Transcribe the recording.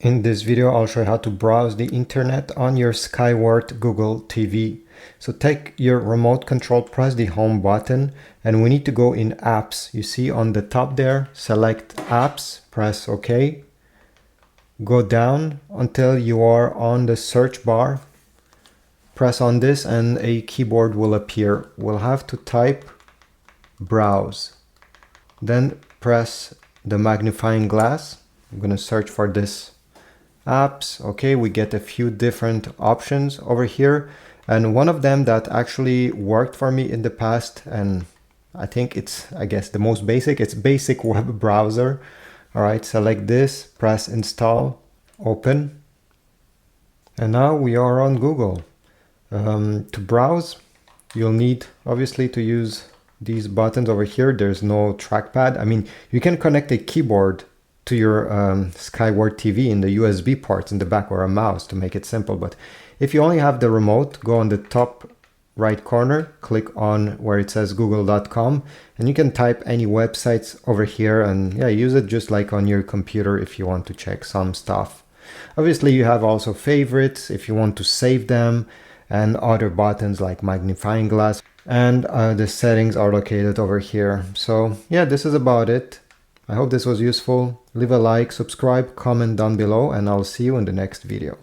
In this video, I'll show you how to browse the internet on your Skyworth Google TV. So take your remote control, press the home button, and we need to go in apps. You see on the top there, select apps, press OK. Go down until you are on the search bar. Press on this and a keyboard will appear. We'll have to type browse. Then press the magnifying glass. I'm going to search for this apps. Okay, we get a few different options over here, and one of them that actually worked for me in the past, and I think it's, I guess, the most basic, it's basic web browser. All right, select this, press install, open, and now we are on Google. To browse, you'll need obviously to use these buttons over here. There's no trackpad. I mean, you can connect a keyboard to your Skyworth TV in the USB ports in the back, or a mouse to make it simple. But if you only have the remote, go on the top right corner, click on where it says google.com, and you can type any websites over here, and yeah, use it just like on your computer if you want to check some stuff. Obviously, you have also favorites if you want to save them, and other buttons like magnifying glass, and the settings are located over here. So yeah, this is about it. I hope this was useful. Leave a like, subscribe, comment down below, and I'll see you in the next video.